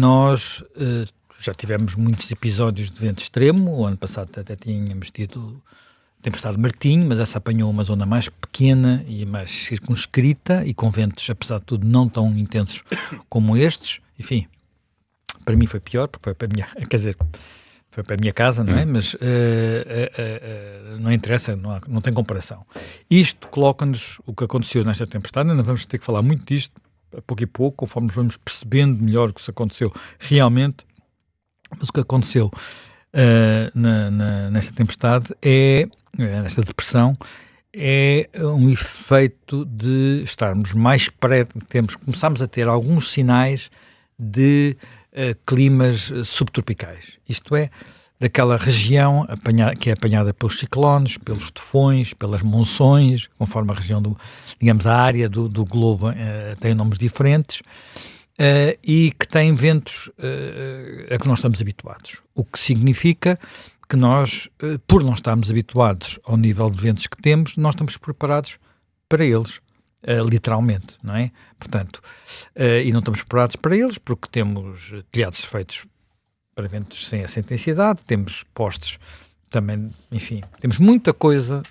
nós já tivemos muitos episódios de vento extremo. O ano passado até tínhamos tido tempestade Martim, mas essa apanhou uma zona mais pequena e mais circunscrita e com ventos, apesar de tudo, não tão intensos como estes. Enfim, para mim foi pior, porque foi para a minha, quer dizer, foi para a minha casa, não é? Mas não interessa, não tem comparação. Isto coloca-nos o que aconteceu nesta tempestade. Ainda vamos ter que falar muito disto, a pouco e pouco, conforme nos vamos percebendo melhor o que se aconteceu realmente. Mas o que aconteceu nesta tempestade nesta depressão, é um efeito de estarmos mais começámos a ter alguns sinais de climas subtropicais. Isto é, daquela região que é apanhada pelos ciclones, pelos tufões, pelas monções, conforme a região digamos, a área do globo tem nomes diferentes, e que tem ventos a que nós estamos habituados. O que significa que nós, por não estarmos habituados ao nível de ventos que temos, nós estamos preparados para eles, literalmente, não é? Portanto, e não estamos preparados para eles porque temos telhados feitos para ventos sem essa intensidade, temos postes também, enfim, temos muita coisa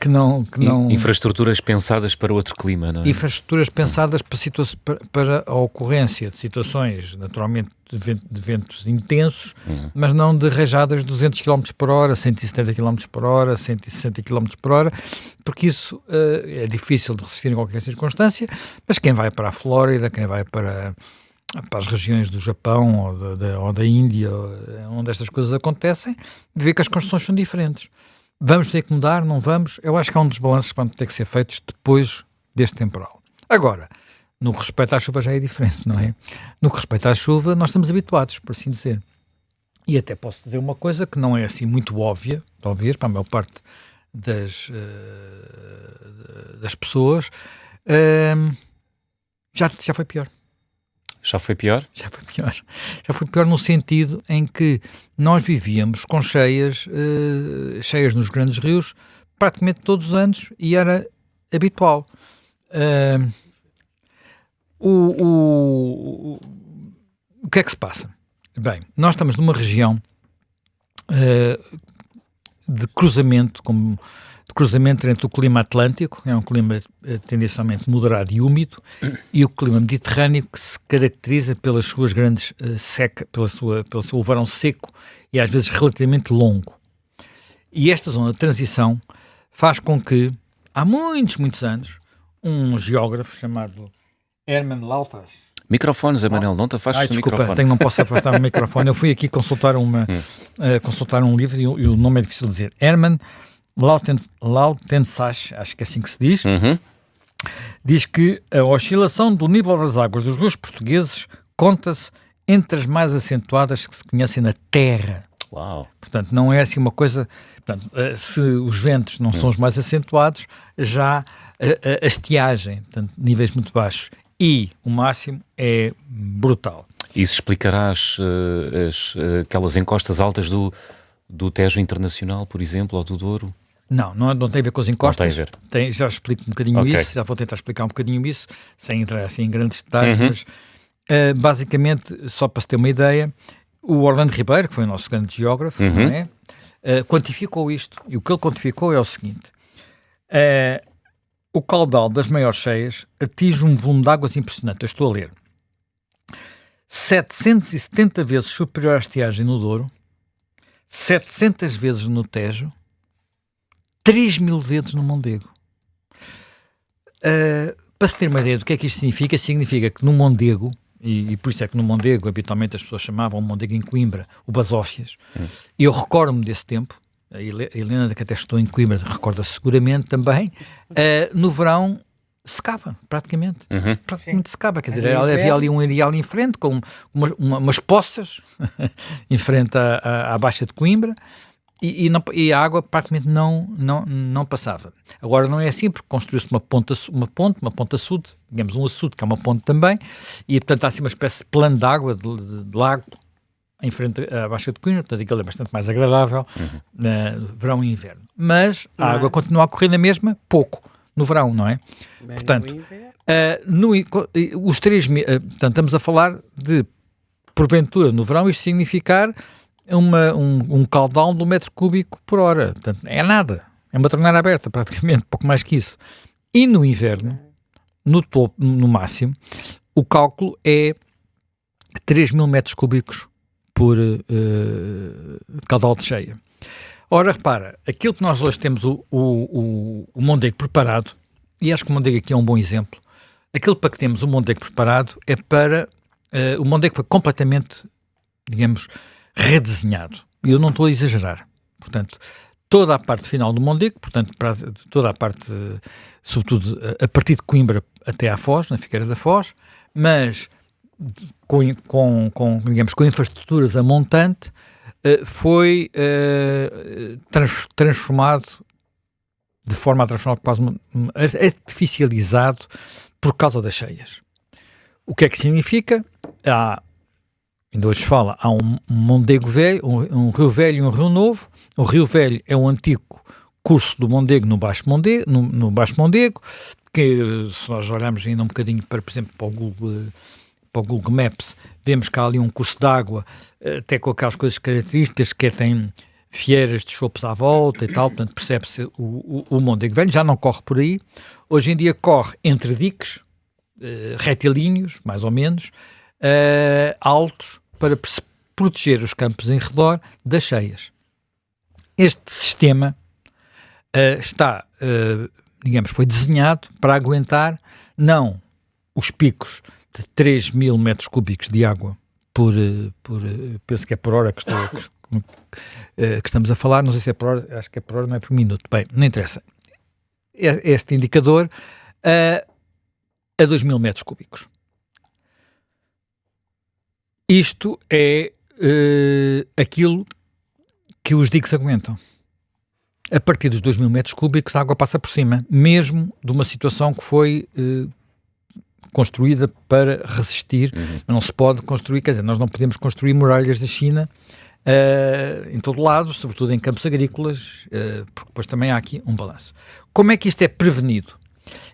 que não... Infraestruturas pensadas para outro clima, não é? Infraestruturas pensadas para a ocorrência de situações, naturalmente, de ventos intensos, mas não de rajadas de 200 km por hora, 170 km por hora, 160 km por hora, porque isso é difícil de resistir em qualquer circunstância, mas quem vai para a Flórida, quem vai para as regiões do Japão ou da Índia, onde estas coisas acontecem, vê que as construções são diferentes. Vamos ter que mudar, não vamos? Eu acho que há um dos balanços que vão ter que ser feitos depois deste temporal. Agora, no que respeita à chuva já é diferente, não é? No que respeita à chuva, nós estamos habituados, por assim dizer. E até posso dizer uma coisa que não é assim muito óbvia, talvez, para a maior parte das pessoas, já foi pior. Já foi pior? Já foi pior. Já foi pior no sentido em que nós vivíamos com cheias nos grandes rios praticamente todos os anos e era habitual. O que é que se passa? Bem, nós estamos numa região de cruzamento entre o clima atlântico, que é um clima tendencialmente moderado e úmido, e o clima mediterrâneo, que se caracteriza pelas suas grandes pelo seu verão seco e às vezes relativamente longo. E esta zona de transição faz com que, há muitos anos, um geógrafo chamado Hermann Lautas... Microfones, Emanuel, não te afastes do microfone. Não posso afastar o microfone. Eu fui aqui consultar um livro e o nome é difícil de dizer. Hermann Lautenschlag, acho que é assim que se diz, diz que a oscilação do nível das águas dos rios portugueses conta-se entre as mais acentuadas que se conhecem na Terra. Uau! Portanto, não é assim uma coisa... Portanto, se os ventos não são os mais acentuados, já a estiagem, portanto, níveis muito baixos, e o máximo é brutal. Isso explicará aquelas encostas altas do Tejo Internacional, por exemplo, ou do Douro? Não tem a ver com as encostas. Não tem a ver. Já explico um bocadinho isso, já vou tentar explicar um bocadinho isso, sem entrar assim em grandes detalhes, mas basicamente, só para se ter uma ideia, o Orlando Ribeiro, que foi o nosso grande geógrafo, não é? Quantificou isto, e o que ele quantificou é o seguinte: o caudal das maiores cheias atinge um volume de águas impressionante. Eu estou a ler: 770 vezes superior à estiagem no Douro, 700 vezes no Tejo, 3.000 vezes no Mondego. Para se ter uma ideia do que é que isto significa, significa que no Mondego, e por isso é que no Mondego habitualmente as pessoas chamavam o Mondego em Coimbra o Basófias, e eu recordo-me desse tempo, a Helena, que até estou em Coimbra, recorda-se seguramente também, no verão secava, praticamente. Praticamente secava, quer dizer, havia ali um areal em frente, com umas poças em frente à Baixa de Coimbra, e a água praticamente não passava. Agora não é assim, porque construiu-se uma ponte açude, digamos um açude, que é uma ponte também, e portanto há assim uma espécie de plano de água, de lago, em frente à Baixa de Coimbra, portanto aquilo é bastante mais agradável, verão e inverno. Mas a água continua a correr na mesma, pouco, no verão, não é? Bem, portanto, os 3.000, portanto, estamos a falar de porventura, no verão, isto significar um caudal de 1 metro cúbico por hora. Portanto, é nada. É uma torneira aberta, praticamente, pouco mais que isso. E no inverno, no topo, no máximo, o cálculo é 3.000 metros cúbicos por caudal de cheia. Ora, repara, aquilo que nós hoje temos o Mondego preparado, e acho que o Mondego aqui é um bom exemplo, aquilo para que temos o Mondego preparado é para... o Mondego foi completamente, digamos, redesenhado. E eu não estou a exagerar. Portanto, toda a parte final do Mondego, portanto, toda a parte, sobretudo a partir de Coimbra até à Foz, na Figueira da Foz, mas digamos, com infraestruturas a montante, foi transformado de forma a transformar quase artificializado por causa das cheias. O que é que significa? Ainda hoje se fala, há um Mondego velho, um Rio Velho e um Rio Novo. O Rio Velho é um antigo curso do Mondego no Baixo Mondego, que se nós olharmos ainda um bocadinho, para, por exemplo, para o Google Maps, vemos que há ali um curso de água, até com aquelas coisas características, que tem fieiras de chopos à volta e tal, portanto percebe-se o Mondego Velho, já não corre por aí. Hoje em dia corre entre diques, retilíneos, mais ou menos, altos, para proteger os campos em redor das cheias. Este sistema digamos, foi desenhado para aguentar não os picos de 3.000 metros cúbicos de água penso que é por hora que estamos a falar, não sei se é por hora, acho que é por hora, não é por minuto. Bem, não interessa. Este indicador a 2.000 metros cúbicos. Isto é aquilo que os diques aguentam. A partir dos 2.000 metros cúbicos a água passa por cima, mesmo de uma situação que foi construída para resistir. Não se pode construir, quer dizer, nós não podemos construir muralhas da China em todo lado, sobretudo em campos agrícolas, porque depois também há aqui um balanço. Como é que isto é prevenido?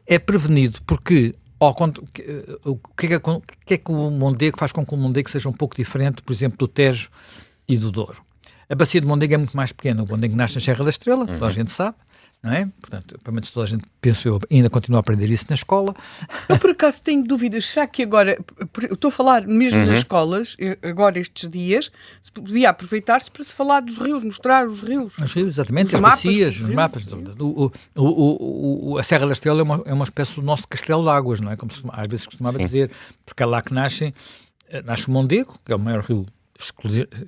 É prevenido porque o que é que o Mondego faz com que o Mondego seja um pouco diferente, por exemplo, do Tejo e do Douro? A bacia de Mondego é muito mais pequena. O Mondego nasce na Serra da Estrela, toda a gente sabe, não é? Portanto, pelo menos toda a gente, penso eu, ainda continua a aprender isso na escola. Eu, por acaso, tenho dúvidas. Será que agora, eu estou a falar mesmo nas escolas, agora estes dias, se podia aproveitar-se para se falar dos rios, mostrar os rios. Os rios, exatamente, as bacias, os mapas. A Serra da Estrela é uma espécie do nosso castelo de águas, não é? Como às vezes costumava dizer, porque é lá que nasce o Mondego, que é o maior rio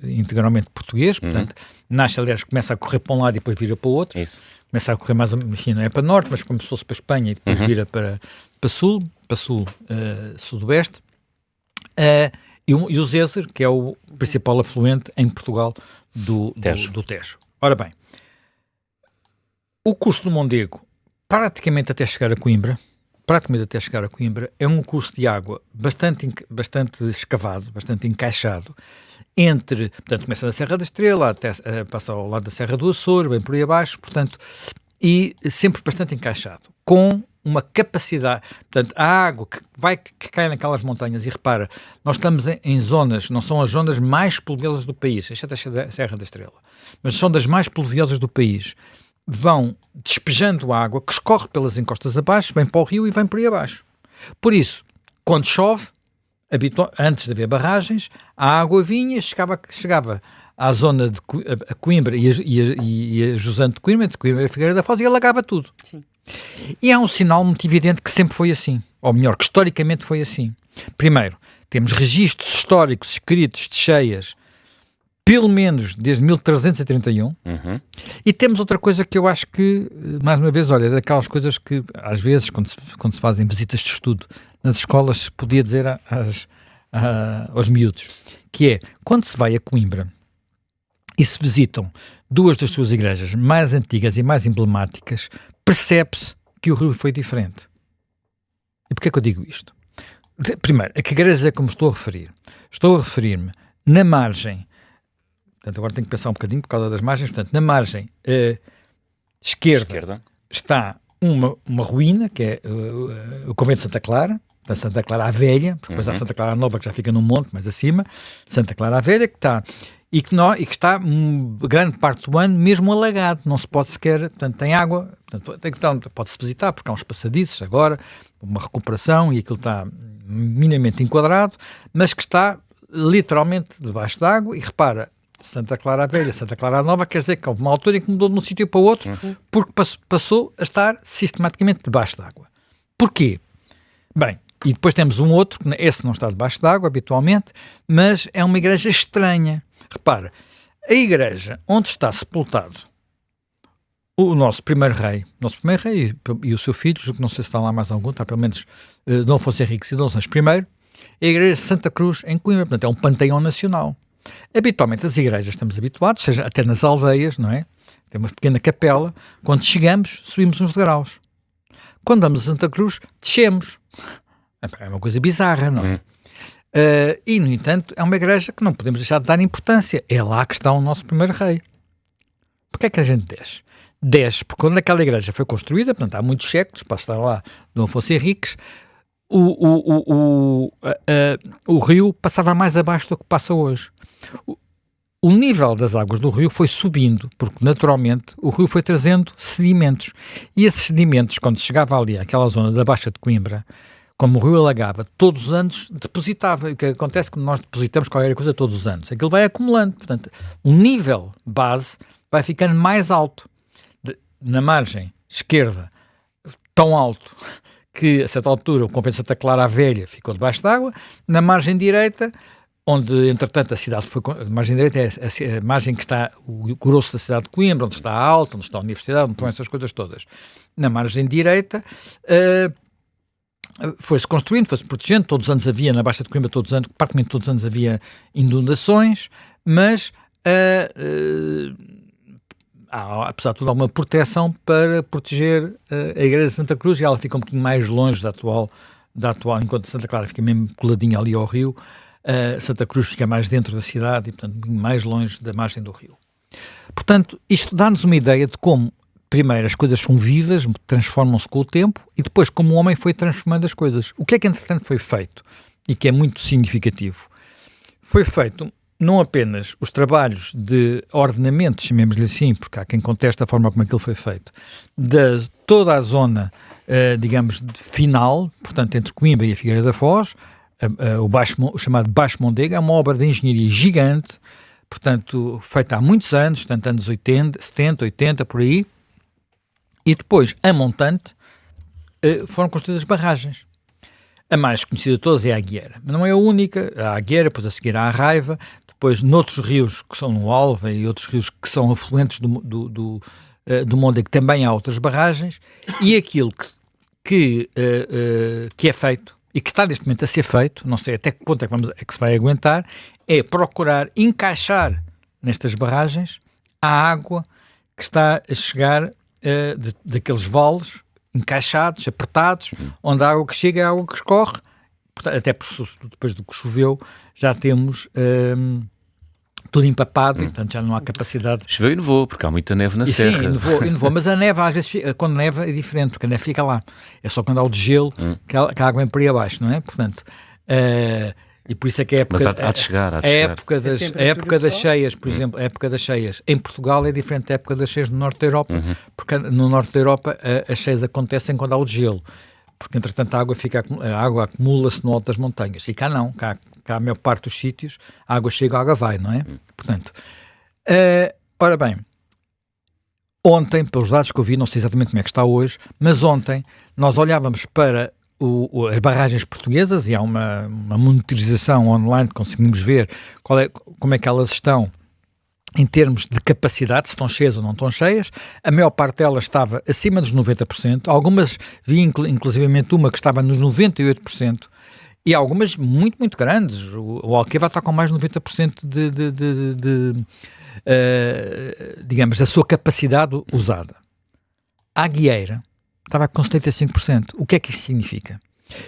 integralmente português, portanto, nasce, aliás, começa a correr para um lado e depois vira para o outro. Isso. Começa a correr mais, enfim, não é para norte, mas como se fosse para a Espanha e depois vira para sudoeste. E o Zezer, que é o principal afluente em Portugal do Tejo. Ora bem, o curso do Mondego, praticamente até chegar a Coimbra, é um curso de água bastante escavado, bastante encaixado, portanto, começa na Serra da Estrela, até passa ao lado da Serra do Açor, vem por aí abaixo, portanto, e sempre bastante encaixado, com uma capacidade, portanto, a água que cai naquelas montanhas, e repara, nós estamos em zonas, não são as zonas mais pluviosas do país, exceto a Serra da Estrela, mas são das mais pluviosas do país, vão despejando água que escorre pelas encostas abaixo, vem para o rio e vem por aí abaixo. Por isso, quando chove, antes de haver barragens, a água vinha, chegava à zona de Coimbra e a Jusante de Coimbra e a Figueira da Foz, e alagava tudo. Sim. E é um sinal muito evidente que sempre foi assim, ou melhor, que historicamente foi assim. Primeiro, temos registros históricos escritos de cheias pelo menos desde 1331, e temos outra coisa que eu acho que, mais uma vez, olha, é daquelas coisas que, às vezes, quando se fazem visitas de estudo nas escolas, se podia dizer aos miúdos, que é, quando se vai a Coimbra e se visitam duas das suas igrejas mais antigas e mais emblemáticas, percebe-se que o rio foi diferente. E porquê é que eu digo isto? Primeiro, a que igreja é que me estou a referir? Estou a referir-me na margem. Portanto, agora tenho que pensar um bocadinho por causa das margens. Portanto, na margem esquerda está uma ruína, que é o Convento de Santa Clara, da Santa Clara à Velha, porque depois há Santa Clara Nova que já fica num monte mais acima, Santa Clara à Velha que está, e que está grande parte do ano mesmo alagado, não se pode sequer, portanto tem água, portanto, pode-se visitar porque há uns passadiços agora, uma recuperação e aquilo está minimamente enquadrado, mas que está literalmente debaixo d'água e repara, Santa Clara à Velha, Santa Clara Nova, quer dizer que houve uma altura em que mudou de um sítio para o outro porque passou a estar sistematicamente debaixo d'água. Porquê? Bem, e depois temos um outro, esse não está debaixo d'água habitualmente, mas é uma igreja estranha. Repara, a igreja onde está sepultado o nosso primeiro rei e o seu filho, que não sei se está lá mais algum, está pelo menos Dom Afonso Henriques e Dom Sancho I, é a igreja de Santa Cruz em Coimbra, portanto é um panteão nacional. Habitualmente as igrejas estamos habituados, seja até nas aldeias, não é? Tem uma pequena capela, quando chegamos subimos uns degraus. Quando vamos a Santa Cruz, descemos. É uma coisa bizarra, não é? E, no entanto, é uma igreja que não podemos deixar de dar importância. É lá que está o nosso primeiro rei. Porquê é que a gente desce? Desce porque quando aquela igreja foi construída, portanto, há muitos séculos, para estar lá Dom Afonso Henriques, o rio passava mais abaixo do que passa hoje. O nível das águas do rio foi subindo, porque naturalmente o rio foi trazendo sedimentos. E esses sedimentos, quando chegava ali àquela zona da Baixa de Coimbra, como o rio alagava, todos os anos depositava. E o que acontece é que nós depositamos qualquer coisa todos os anos. Aquilo vai acumulando. Portanto, o nível base vai ficando mais alto. Na margem esquerda, tão alto que a certa altura o convento de Santa Clara à Velha ficou debaixo d'água. Na margem direita, onde, entretanto, a cidade foi... A margem direita é a margem que está o grosso da cidade de Coimbra, onde está a Alta, onde está a Universidade, onde estão essas coisas todas. Na margem direita, foi-se construindo, foi-se protegendo. Todos os anos havia, na Baixa de Coimbra, praticamente todos os anos havia inundações, mas há, apesar de tudo, alguma proteção para proteger a Igreja de Santa Cruz, e ela fica um bocadinho mais longe da atual, enquanto Santa Clara fica mesmo coladinha ali ao rio. Santa Cruz fica mais dentro da cidade e, portanto, mais longe da margem do rio. Portanto, isto dá-nos uma ideia de como, primeiro, as coisas são vivas, transformam-se com o tempo, e depois como o homem foi transformando as coisas. O que é que, entretanto, foi feito, e que é muito significativo? Foi feito não apenas os trabalhos de ordenamento, chamemos-lhe assim, porque há quem conteste a forma como aquilo foi feito, de toda a zona, digamos, final, portanto, entre Coimbra e a Figueira da Foz, o chamado Baixo Mondego, é uma obra de engenharia gigante, portanto, feita há muitos anos, portanto, anos 80, 70, 80, por aí, e depois, a montante, foram construídas barragens. A mais conhecida de todas é a Aguiera, mas não é a única. A Aguiera, depois a seguir há a Raiva, depois noutros rios que são no Alva e outros rios que são afluentes do Mondego também há outras barragens, e aquilo que é feito e que está neste momento a ser feito, não sei até que ponto é que se vai aguentar, é procurar encaixar nestas barragens a água que está a chegar daqueles vales encaixados, apertados, onde a água que chega é a água que escorre, até porque depois do que choveu já temos tudo empapado, e portanto já não há capacidade. Choveu e nevou, porque há muita neve na serra. Sim, nevou, mas a neve às vezes, quando neva é diferente, porque a neve fica lá. É só quando há o degelo que a água vem por aí abaixo, não é? Portanto, e por isso é que a época... Mas há de chegar. A época das cheias, por exemplo, a época das cheias em Portugal é diferente da época das cheias no Norte da Europa, porque no Norte da Europa as cheias acontecem quando há o degelo, porque entretanto a água acumula-se no alto das montanhas, e cá não, cá a maior parte dos sítios a água chega, a água vai, não é? Portanto, ora bem, ontem, pelos dados que eu vi, não sei exatamente como é que está hoje, mas ontem nós olhávamos para as barragens portuguesas, e há uma monitorização online que conseguimos ver como é que elas estão em termos de capacidade, se estão cheias ou não estão cheias. A maior parte delas estava acima dos 90%, algumas vi inclusivamente uma que estava nos 98%, e algumas muito, muito grandes. O Alqueva está com mais de 90% digamos, da sua capacidade usada. A Aguieira estava com 75%. O que é que isso significa?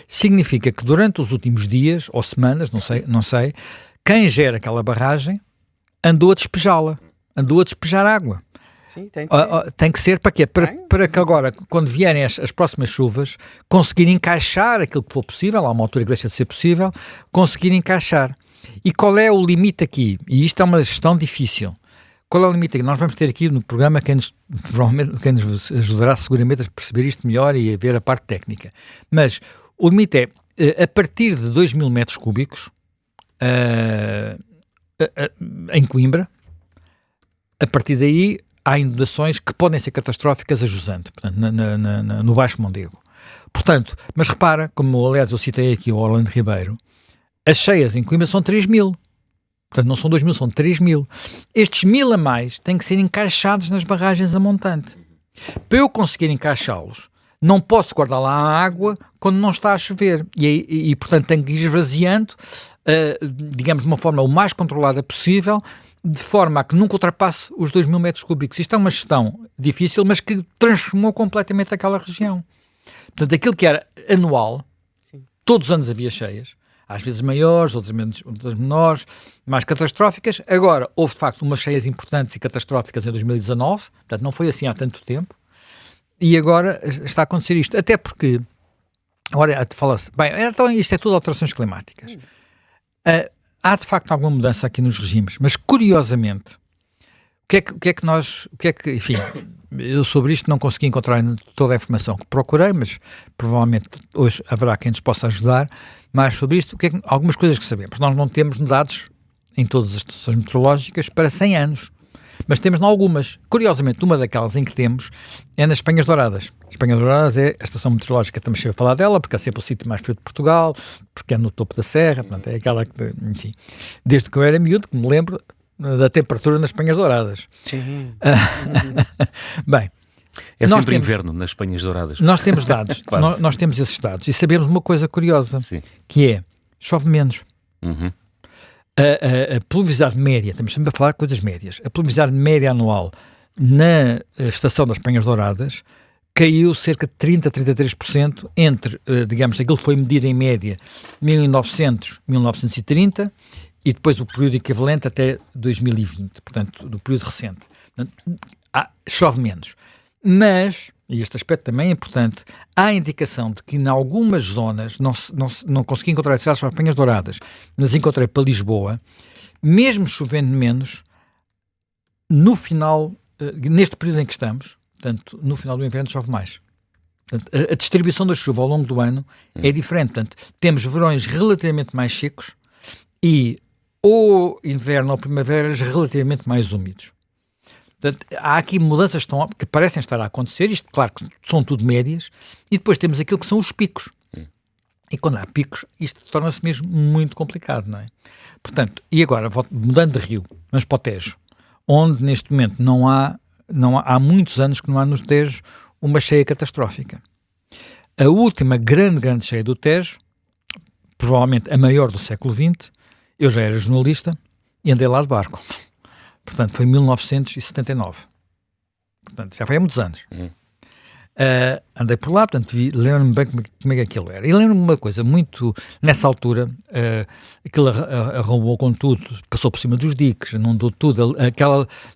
Significa que durante os últimos dias, ou semanas, não sei, quem gera aquela barragem andou a despejá-la, andou a despejar água. Sim, tem que ser. Tem que ser para quê? Para que agora, quando vierem as próximas chuvas, conseguir encaixar aquilo que for possível, há uma altura que deixa de ser possível, conseguir encaixar. E qual é o limite aqui? E isto é uma gestão difícil. Qual é o limite aqui? Nós vamos ter aqui no programa quem nos ajudará seguramente a perceber isto melhor e a ver a parte técnica. Mas o limite é, a partir de 2.000 metros cúbicos, em Coimbra, a partir daí há inundações que podem ser catastróficas a jusante, portanto, no Baixo Mondego. Portanto, mas repara, como aliás eu citei aqui o Orlando Ribeiro, as cheias em Coimbra são 3.000. Portanto, não são 2.000, são 3.000. Estes 1.000 a mais têm que ser encaixados nas barragens a montante. Para eu conseguir encaixá-los, não posso guardar lá a água quando não está a chover. E portanto, tenho que ir esvaziando, digamos, de uma forma o mais controlada possível, de forma a que nunca ultrapasse os 2.000 metros cúbicos. Isto é uma gestão difícil, mas que transformou completamente aquela região. Portanto, aquilo que era anual, sim, todos os anos havia cheias, às vezes maiores, outras menores, mais catastróficas. Agora, houve de facto umas cheias importantes e catastróficas em 2019, portanto não foi assim há tanto tempo, e agora está a acontecer isto. Até porque, agora fala-se, bem, então isto é tudo alterações climáticas. Há de facto alguma mudança aqui nos regimes, mas curiosamente, enfim, eu sobre isto não consegui encontrar toda a informação que procurei, mas provavelmente hoje haverá quem nos possa ajudar mais sobre isto. Algumas coisas que sabemos. Nós não temos dados em todas as estações meteorológicas para 100 anos, mas temos em algumas. Curiosamente, uma daquelas em que temos é nas Penhas Douradas. As Penhas Douradas é a estação meteorológica, estamos sempre a falar dela, porque é sempre o sítio mais frio de Portugal, porque é no topo da serra, portanto, é aquela que, enfim, desde que eu era miúdo, que me lembro da temperatura nas Penhas Douradas. Sim. Bem, é sempre inverno nas Penhas Douradas. Nós temos dados, nós temos esses dados e sabemos uma coisa curiosa, sim, que é, chove menos. Uhum. A pluviosidade média, estamos sempre a falar de coisas médias, a pluviosidade média anual na estação das Penhas Douradas caiu cerca de 30% a 33% entre, digamos, aquilo que foi medido em média 1900, 1930 e depois o período equivalente até 2020, portanto, do período recente. Portanto, chove menos. Mas, e este aspecto também é importante, há indicação de que em algumas zonas, não consegui encontrar essas Penhas Douradas, mas encontrei para Lisboa, mesmo chovendo menos, no final, neste período em que estamos, portanto, no final do inverno chove mais. Portanto, a distribuição da chuva ao longo do ano é diferente. Portanto, temos verões relativamente mais secos e ou inverno ou primaveras relativamente mais úmidos. Portanto, há aqui mudanças que parecem estar a acontecer, isto claro que são tudo médias, e depois temos aquilo que são os picos. E quando há picos, isto torna-se mesmo muito complicado, não é? Portanto, e agora, mudando de rio, vamos para o Tejo, onde neste momento há muitos anos que não há no Tejo uma cheia catastrófica. A última grande cheia do Tejo, provavelmente a maior do século XX, eu já era jornalista e andei lá de barco. Portanto, foi em 1979. Portanto, já foi há muitos anos. Andei por lá, portanto, lembro-me bem como é que aquilo era. E lembro-me uma coisa, muito, nessa altura, aquilo arrombou com tudo, passou por cima dos diques, inundou tudo.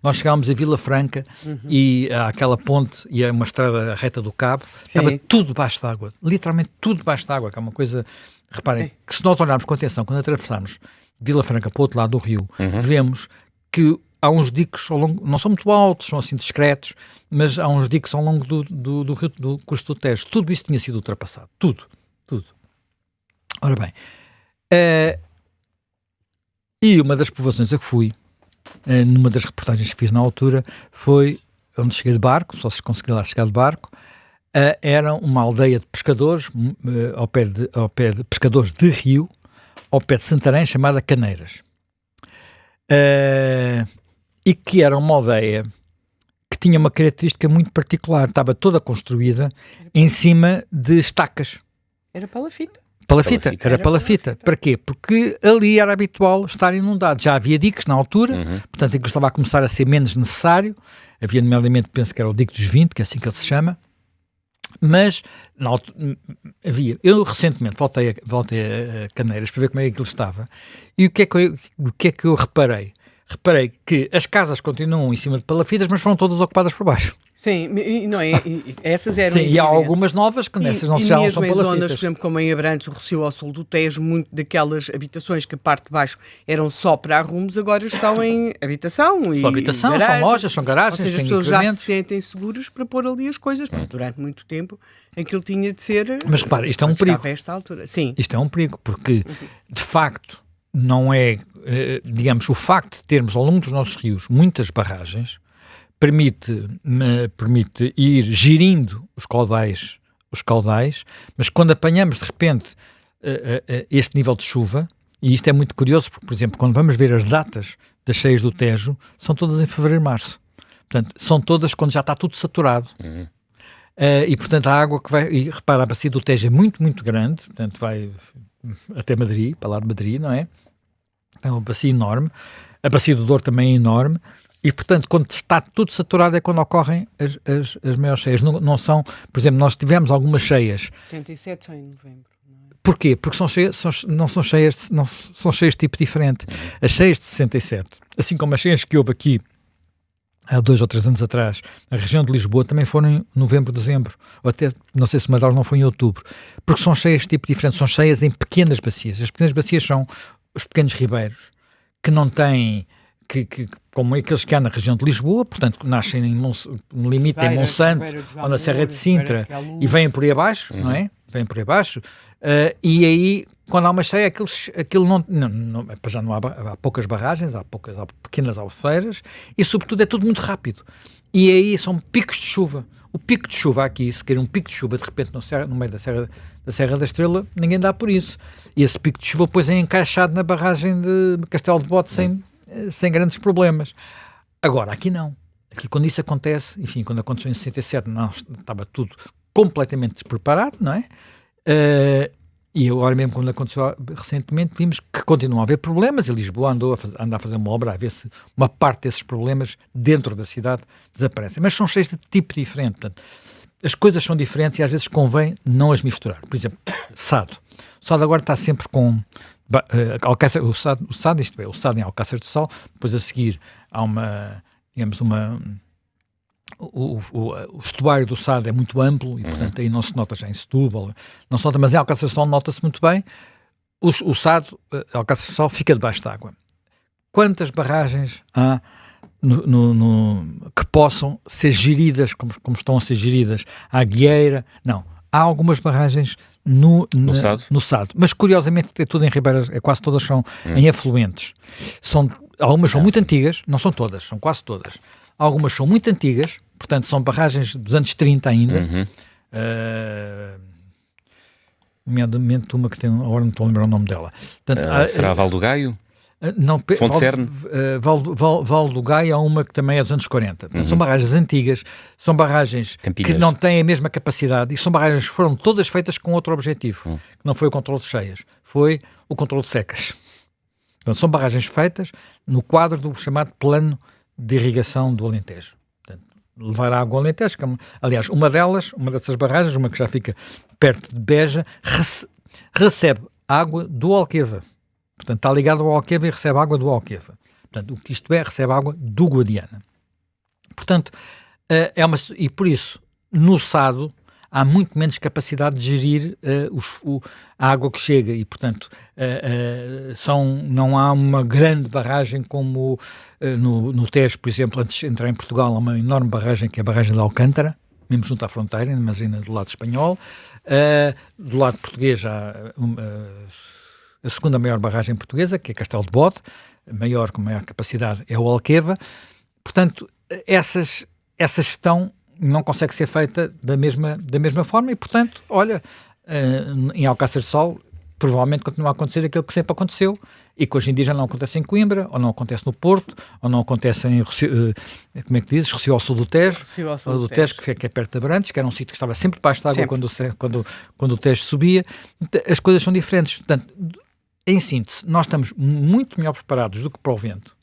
Nós chegámos a Vila Franca e aquela ponte e uma estrada reta do Cabo, estava tudo debaixo de água, literalmente tudo debaixo de água, que é uma coisa, reparem, que se nós olharmos com atenção, quando atravessarmos Vila Franca para o outro lado do rio, vemos que há uns diques ao longo, não são muito altos, são assim discretos, mas há uns diques ao longo do rio do curso do Tejo. Tudo isso tinha sido ultrapassado. Tudo. Ora bem, e uma das povoações a que fui, numa das reportagens que fiz na altura, foi onde cheguei de barco, só se consegui lá chegar de barco, era uma aldeia de pescadores, ao pé de pescadores de rio, ao pé de Santarém, chamada Caneiras. E que era uma aldeia que tinha uma característica muito particular, estava toda construída em cima de estacas. Era palafita. Era palafita. Para quê? Porque ali era habitual estar inundado. Já havia diques na altura, portanto aquilo estava a começar a ser menos necessário. Havia, nomeadamente, penso que era o dique dos 20, que é assim que ele se chama. Mas havia. Eu recentemente voltei a Caneiras para ver como é que aquilo estava. E o que é que eu reparei? reparei que as casas continuam em cima de palafitas, mas foram todas ocupadas por baixo. Sim, não é? Essas eram. Sim, e há algumas novas que nessas não já são em zonas, palafitas. por exemplo, como em Abrantes, o Rossio ao sul do Tejo, muito daquelas habitações que a parte de baixo eram só para arrumos, agora estão em habitação. São habitação, garagem, são lojas, são garagens, ou seja, as pessoas já se sentem seguras para pôr ali as coisas. Durante muito tempo, aquilo tinha de ser. Mas repara, isto é um perigo. A esta altura. Sim. Isto é um perigo, porque de facto não é, digamos, o facto de termos ao longo dos nossos rios muitas barragens permite ir gerindo os caudais, mas quando apanhamos de repente este nível de chuva, e isto é muito curioso, porque, por exemplo, quando vamos ver as datas das cheias do Tejo, são todas em fevereiro e março. Portanto, são todas quando já está tudo saturado. E, portanto, a água que vai... E, repara, a bacia do Tejo é muito, muito grande, portanto, vai até Madrid, para lá de Madrid, não é? É uma bacia enorme. A bacia do Douro também é enorme. E, portanto, quando está tudo saturado é quando ocorrem as maiores cheias. Não são... Por exemplo, nós tivemos algumas cheias... 67 são em novembro. Porquê? Porque são cheias de tipo diferente. As cheias de 67, assim como as cheias que houve aqui há 2 ou 3 anos atrás, na região de Lisboa, também foram em novembro, dezembro, ou até, não sei se Madaus não foi em outubro, porque são cheias de tipo diferente, são cheias em pequenas bacias. As pequenas bacias são os pequenos ribeiros, que não têm, como aqueles que há na região de Lisboa, portanto, nascem no limite em Monsanto, ou na Serra de Sintra, e vêm por aí abaixo, não é? Vêm por aí abaixo, e aí, quando há uma cheia, aquilo já não há poucas barragens, há pequenas albufeiras, e sobretudo é tudo muito rápido. E aí são picos de chuva. O pico de chuva aqui, se quer um pico de chuva de repente no meio da Serra da Estrela, ninguém dá por isso. E esse pico de chuva depois é encaixado na barragem de Castelo de Bode sem grandes problemas. Agora, aqui não. Aqui quando isso acontece, enfim, quando aconteceu em 67, não, estava tudo completamente despreparado, não é? E agora mesmo quando aconteceu recentemente vimos que continuam a haver problemas e Lisboa anda a fazer uma obra a ver se uma parte desses problemas dentro da cidade desaparecem. Mas são cheios de tipo diferente. Portanto, as coisas são diferentes e às vezes convém não as misturar. Por exemplo, Sado. O Sado agora está sempre com o Sado, isto é, o Sado em Alcácer do Sal, depois a seguir há o estuário do Sado é muito amplo e, portanto, aí não se nota já em Setúbal, não se nota, mas em Alcácer do Sal nota-se muito bem. O Sado, Alcácer do Sal, fica debaixo d'água. Quantas barragens há que possam ser geridas como estão a ser geridas? Há Guieira? Não. Há algumas barragens no Sado, mas curiosamente é tudo em ribeiras, quase todas são em afluentes. Algumas são muito antigas, não são todas, são quase todas. Algumas são muito antigas, portanto são barragens dos anos 30 ainda. Nomeadamente uma que tem, agora não estou a lembrar o nome dela. Portanto, será Val do Gaio? Não, Fonte Cerne? Val do Gaio há uma que também é dos anos 40. Portanto, são barragens antigas, são barragens Campilhas, que não têm a mesma capacidade e são barragens que foram todas feitas com outro objetivo, que não foi o controle de cheias, foi o controle de secas. Portanto, são barragens feitas no quadro do chamado plano de irrigação do Alentejo. Portanto, levar água ao Alentejo, aliás, uma dessas barragens, uma que já fica perto de Beja, recebe água do Alqueva. Portanto, está ligado ao Alqueva e recebe água do Alqueva. Portanto, o que isto é, recebe água do Guadiana. Portanto, e por isso, no Sado, há muito menos capacidade de gerir a água que chega e, portanto, não há uma grande barragem como no Tejo, por exemplo, antes de entrar em Portugal, há uma enorme barragem, que é a barragem de Alcântara, mesmo junto à fronteira, mas ainda do lado espanhol. Do lado português há a segunda maior barragem portuguesa, que é Castelo de Bode, com maior capacidade é o Alqueva. Portanto, essa gestão não consegue ser feita da mesma forma e, portanto, olha, em Alcácer do Sal provavelmente continua a acontecer aquilo que sempre aconteceu e que hoje em dia já não acontece em Coimbra, ou não acontece no Porto, ou não acontece em como é que dizes? Rossio ao sul do Tejo, que é perto de Abrantes, que era um sítio que estava sempre debaixo de água quando o Tejo subia. As coisas são diferentes. Portanto, em síntese, nós estamos muito melhor preparados do que para o vento